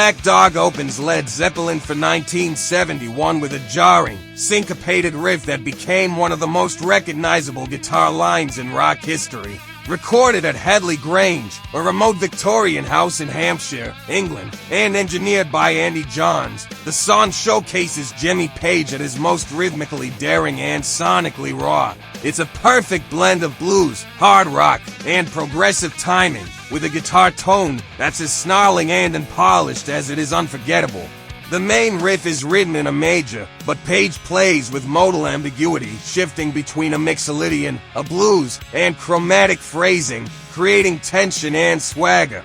Black Dog opens Led Zeppelin for 1971 with a jarring, syncopated riff that became one of the most recognizable guitar lines in rock history. Recorded at Headley Grange, a remote Victorian house in Hampshire, England, and engineered by Andy Johns, the song showcases Jimmy Page at his most rhythmically daring and sonically raw. It's a perfect blend of blues, hard rock, and progressive timing, with a guitar tone that's as snarling and unpolished as it is unforgettable. The main riff is written in a major, but Page plays with modal ambiguity, shifting between a mixolydian, a blues, and chromatic phrasing, creating tension and swagger.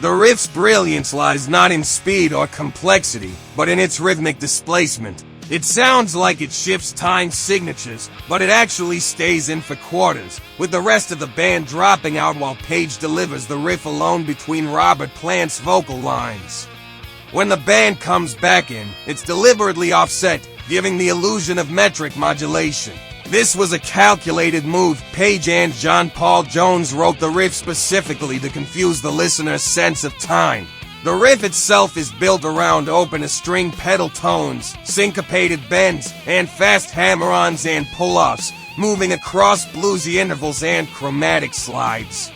The riff's brilliance lies not in speed or complexity, but in its rhythmic displacement. It sounds like it shifts time signatures, but it actually stays in for quarters, with the rest of the band dropping out while Page delivers the riff alone between Robert Plant's vocal lines. When the band comes back in, it's deliberately offset, giving the illusion of metric modulation. This was a calculated move. Page and John Paul Jones wrote the riff specifically to confuse the listener's sense of time. The riff itself is built around open string pedal tones, syncopated bends, and fast hammer-ons and pull-offs, moving across bluesy intervals and chromatic slides.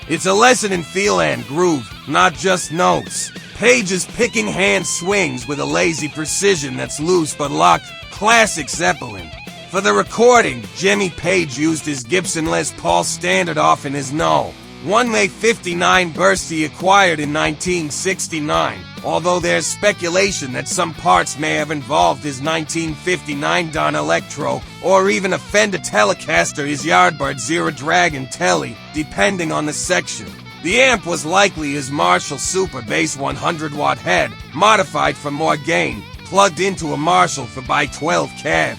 It's a lesson in feel and groove, not just notes. Page's picking hand swings with a lazy precision that's loose but locked, classic Zeppelin. For the recording, Jimmy Page used his Gibson Les Paul Standard in his No. 1A59 burst he acquired in 1969, although there's speculation that some parts may have involved his 1959 Don Electro, or even a Fender Telecaster his Yardbird Zero Dragon Telly, depending on the section. The amp was likely his Marshall Super Bass 100-watt head, modified for more gain, plugged into a Marshall 4x12 cab.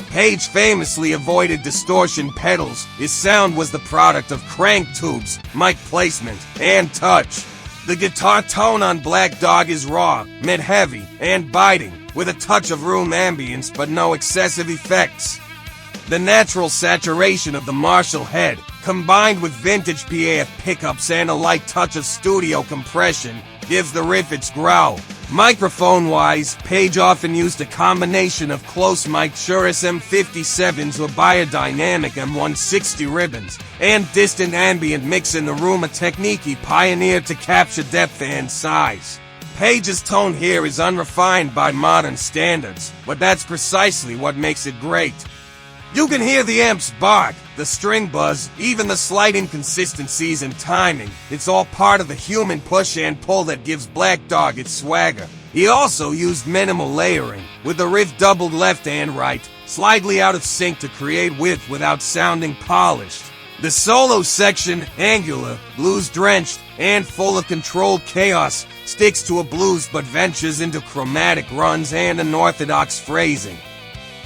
Page famously avoided distortion pedals. His sound was the product of crank tubes, mic placement, and touch. The guitar tone on Black Dog is raw, mid-heavy, and biting, with a touch of room ambience but no excessive effects. The natural saturation of the Marshall head, combined with vintage PAF pickups and a light touch of studio compression, gives the riff its growl. Microphone-wise, Page often used a combination of close mic Shure SM57s or biodynamic M160 ribbons, and distant ambient mix in the room, a technique he pioneered to capture depth and size. Page's tone here is unrefined by modern standards, but that's precisely what makes it great. You can hear the amps bark, the string buzz, even the slight inconsistencies in timing. It's all part of the human push and pull that gives Black Dog its swagger. He also used minimal layering, with the riff doubled left and right, slightly out of sync to create width without sounding polished. The solo section, angular, blues-drenched, and full of controlled chaos, sticks to a blues but ventures into chromatic runs and unorthodox phrasing.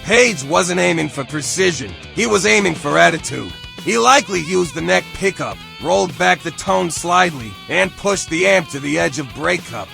Page wasn't aiming for precision, he was aiming for attitude. He likely used the neck pickup, rolled back the tone slightly, and pushed the amp to the edge of breakup.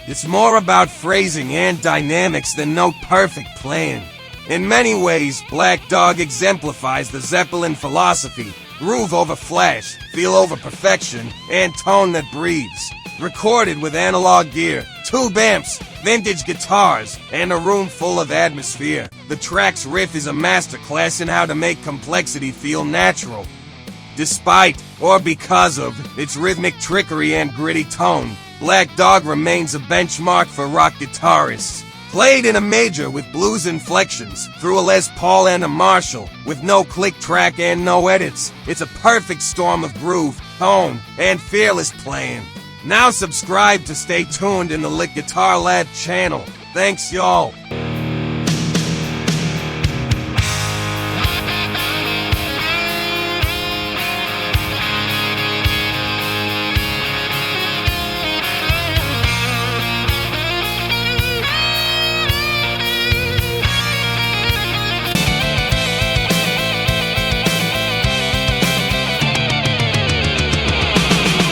It's more about phrasing and dynamics than note-perfect playing. In many ways, Black Dog exemplifies the Zeppelin philosophy: groove over flash, feel over perfection, and tone that breathes. Recorded with analog gear, tube amps, vintage guitars, and a room full of atmosphere, the track's riff is a masterclass in how to make complexity feel natural. Despite, or because of, its rhythmic trickery and gritty tone, Black Dog remains a benchmark for rock guitarists. Played in a major with blues inflections, through a Les Paul and a Marshall, with no click track and no edits, it's a perfect storm of groove, tone, and fearless playing. Now subscribe to stay tuned in the Lit Guitar Lad channel. Thanks y'all.